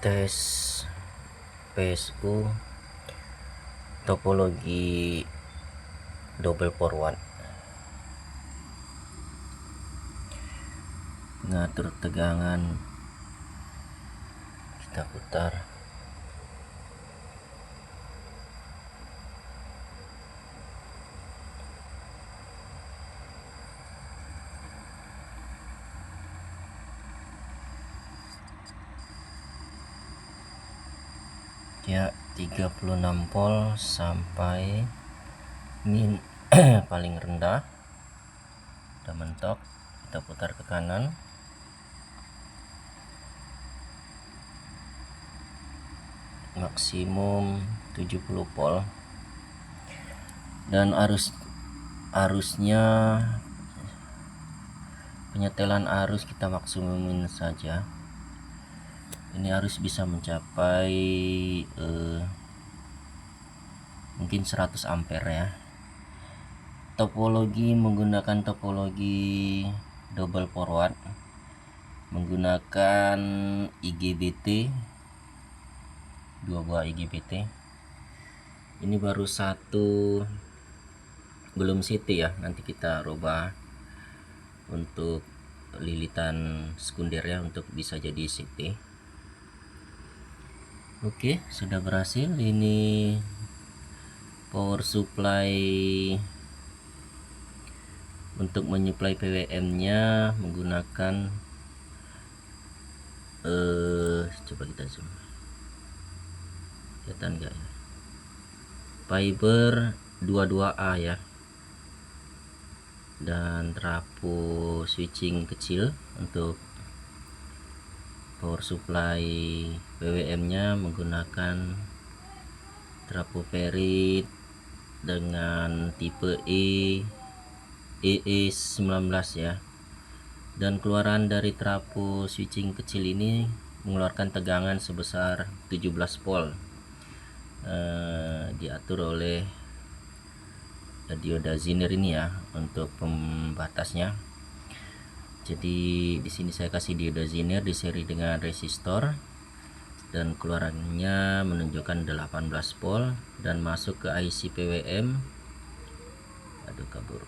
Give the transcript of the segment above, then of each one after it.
tes PSU topologi double forward. Mengatur tegangan, kita putar. Ya, 36 volt sampai min paling rendah udah mentok. Kita putar ke kanan, maksimum 70 volt, dan arusnya penyetelan arus kita maksimumin saja. Ini arus bisa mencapai mungkin 100 ampere ya. Topologi menggunakan topologi double forward, menggunakan IGBT, 2 buah IGBT. Ini baru satu, belum CT ya, nanti kita rubah untuk lilitan sekunder ya, untuk bisa jadi CT. Oke, sudah berhasil. Ini power supply untuk menyuplai PWM nya menggunakan coba kita zoom, kelihatan enggak ya, fiber 22A ya, dan trafo switching kecil. Untuk power supply PWM nya menggunakan trafo ferit dengan tipe EE19 ya, dan keluaran dari trafo switching kecil ini mengeluarkan tegangan sebesar 17 volt. Diatur oleh dioda Zener ini ya untuk pembatasnya. Jadi di sini saya kasih dioda Zener di seri dengan resistor, dan keluarannya menunjukkan 18 volt dan masuk ke IC PWM. Aduh kabur.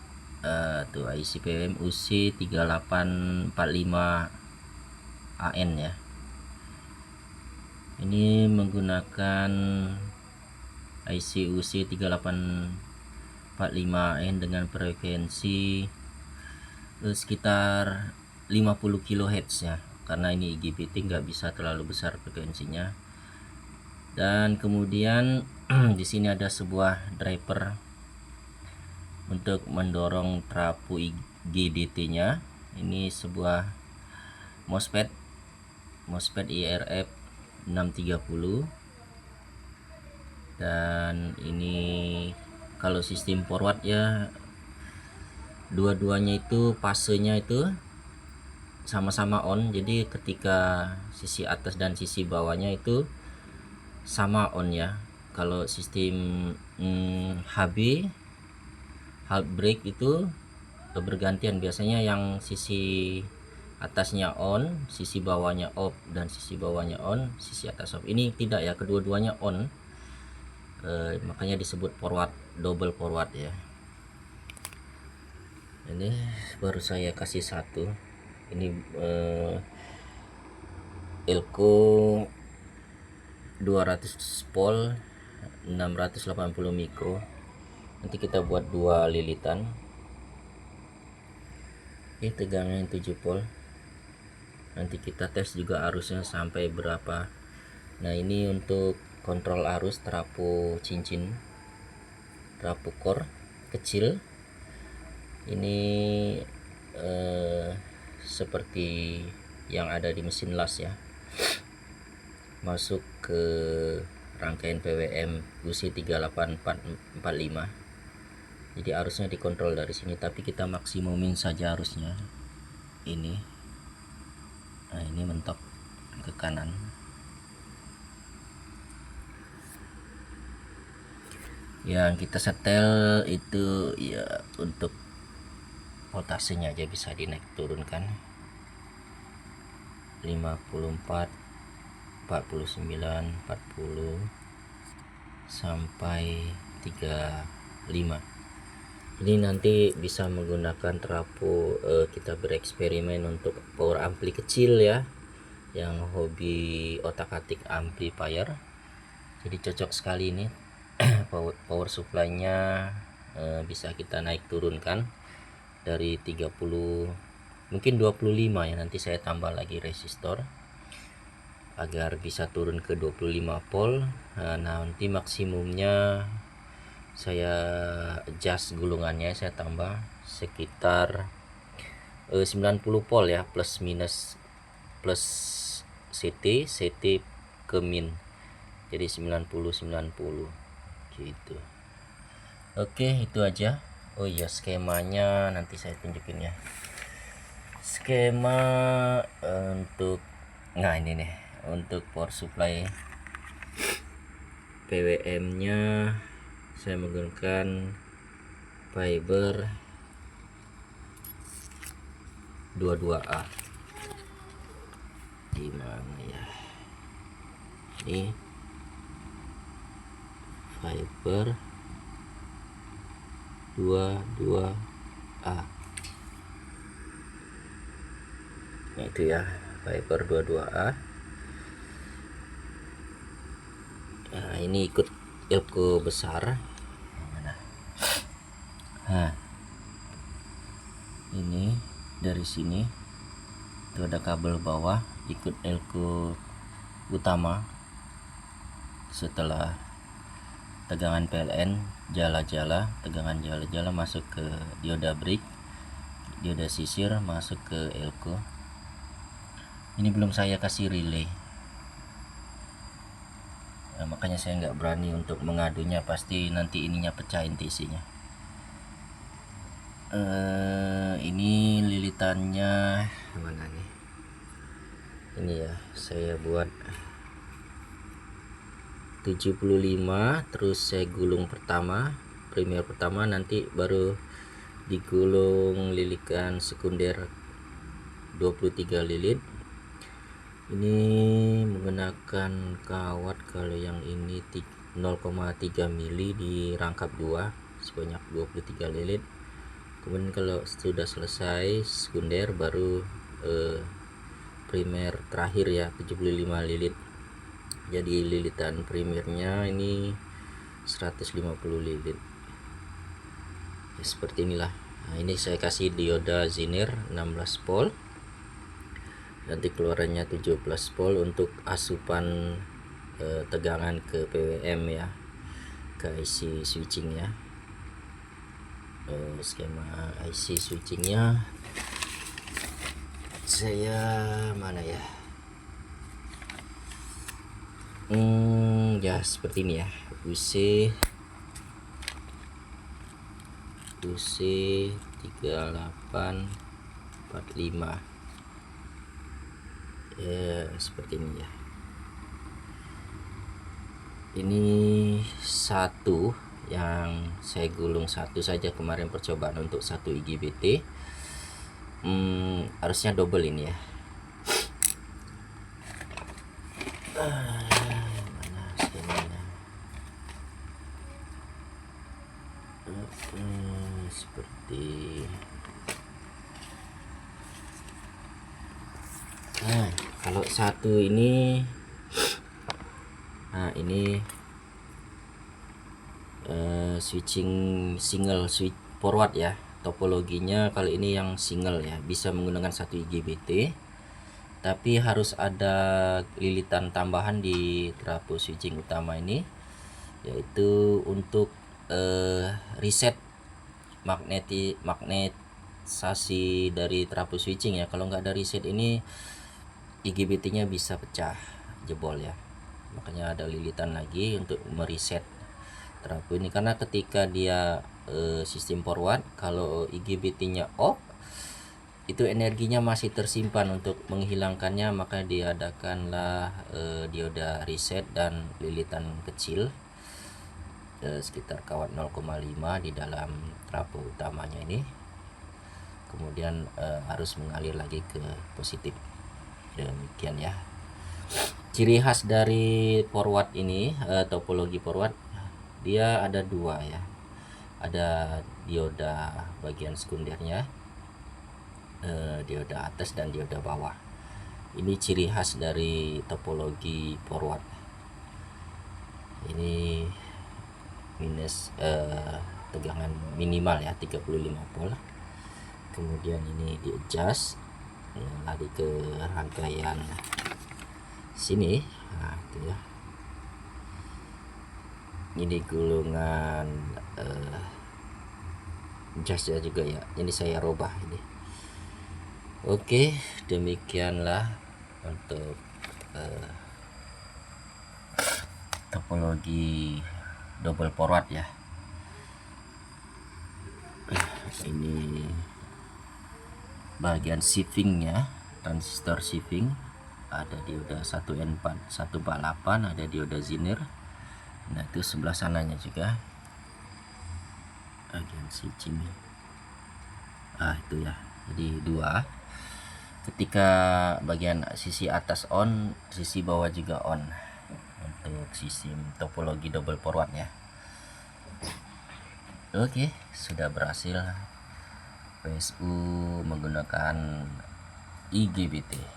Tuh IC PWM UC3845AN ya. Ini menggunakan IC UC3845AN dengan frekuensi sekitar 50 kHz ya, karena ini IGBT nggak bisa terlalu besar frekuensinya. Dan kemudian di sini ada sebuah driver untuk mendorong trafo IGBT nya. Ini sebuah MOSFET IRF 630, dan ini kalau sistem forward ya, dua-duanya itu fasenya itu sama-sama on. Jadi ketika sisi atas dan sisi bawahnya itu sama on ya. Kalau sistem HB, half break, itu bergantian, biasanya yang sisi atasnya on, sisi bawahnya off, dan sisi bawahnya on, sisi atas off. Ini tidak ya, kedua-duanya on, makanya disebut forward, double forward ya. Ini baru saya kasih satu. Ini Elko 200 volt 680 mikro. Nanti kita buat dua lilitan. Oke, tegangan 7 volt. Nanti kita tes juga arusnya sampai berapa. Nah, ini untuk kontrol arus trafo cincin, trafo core kecil. Ini seperti yang ada di mesin las ya, masuk ke rangkaian PWM UC3845. Jadi arusnya dikontrol dari sini, tapi kita maksimumin saja arusnya. Ini, nah ini mentok ke kanan. Yang kita setel itu ya untuk voltasenya aja, bisa dinaik turunkan 54, 49, 40 sampai 35. Ini nanti bisa menggunakan trafo, kita bereksperimen untuk power ampli kecil ya, yang hobi otak-atik amplifier. Jadi cocok sekali ini. power supply-nya bisa kita naik turunkan dari 30, mungkin 25 ya, nanti saya tambah lagi resistor agar bisa turun ke 25 volt. Nah, nanti maksimumnya saya adjust gulungannya, saya tambah sekitar 90 volt ya, plus minus, plus CT ke min, jadi 90 gitu. Oke, itu aja. Oh iya, skemanya nanti saya tunjukin ya, skema untuk, nah ini nih untuk power supply PWM nya saya menggunakan fiber 22A. Di mana ya, ini fiber 22A. Nah itu ya, fiber 22A. Nah ini ikut elko besar. Nah ini dari sini itu ada kabel bawah ikut elko utama. Setelah tegangan PLN jala-jala, tegangan jala-jala masuk ke dioda break, dioda sisir masuk ke elko. Ini belum saya kasih relay, nah, makanya saya nggak berani untuk mengadunya, pasti nanti ininya pecah inti-isinya. Ini lilitannya mana nih, ini ya saya buat 75, terus saya gulung pertama, primer pertama, nanti baru digulung lilitan sekunder 23 lilit. Ini menggunakan kawat, kalau yang ini 0,3 mili dirangkap 2 sebanyak 23 lilit. Kemudian kalau sudah selesai sekunder baru primer terakhir ya 75 lilit. Jadi lilitan primernya ini 150 lilit ya, seperti inilah. Nah, ini saya kasih dioda Zener 16 volt, nanti keluarannya 17 volt untuk asupan tegangan ke PWM ya, ke IC switching ya. Skema IC switchingnya saya mana ya, ya seperti ini ya, UC 3845 ya, seperti ini ya. Ini satu yang saya gulung satu saja kemarin percobaan untuk 1 IGBT. Harusnya double ini ya. Mana skemanya? Seperti kalau satu ini, nah ini switching single switch forward ya, topologinya kalau ini yang single ya, bisa menggunakan 1 IGBT, tapi harus ada lilitan tambahan di trafo switching utama ini, yaitu untuk reset magnetisasi dari trafo switching ya. Kalau nggak ada reset ini IGBT nya bisa pecah, jebol ya, makanya ada lilitan lagi untuk mereset trafo ini. Karena ketika dia sistem forward, kalau IGBT nya off itu energinya masih tersimpan, untuk menghilangkannya maka diadakanlah dioda reset dan lilitan kecil sekitar kawat 0,5 di dalam trafo utamanya ini, kemudian harus mengalir lagi ke positif. Demikian ya. Ciri khas dari forward ini, topologi forward, dia ada dua ya, ada dioda bagian sekundernya, dioda atas dan dioda bawah. Ini ciri khas dari topologi forward. Ini minus tegangan minimal ya 35 volt. Kemudian ini di adjust, lari ke rangkaian sini. Nah itu ya, ini gulungan jasnya juga ya, ini saya robah ini. Oke, demikianlah untuk topologi double forward ya. Ini bagian shiftingnya, transistor shifting, ada dioda 1N4 148, ada dioda Zener. Nah itu sebelah sananya juga bagian switching. Itu ya, jadi dua. Ketika bagian sisi atas on, sisi bawah juga on untuk sistem topologi double forward ya. Oke, sudah berhasil PSU menggunakan IGBT.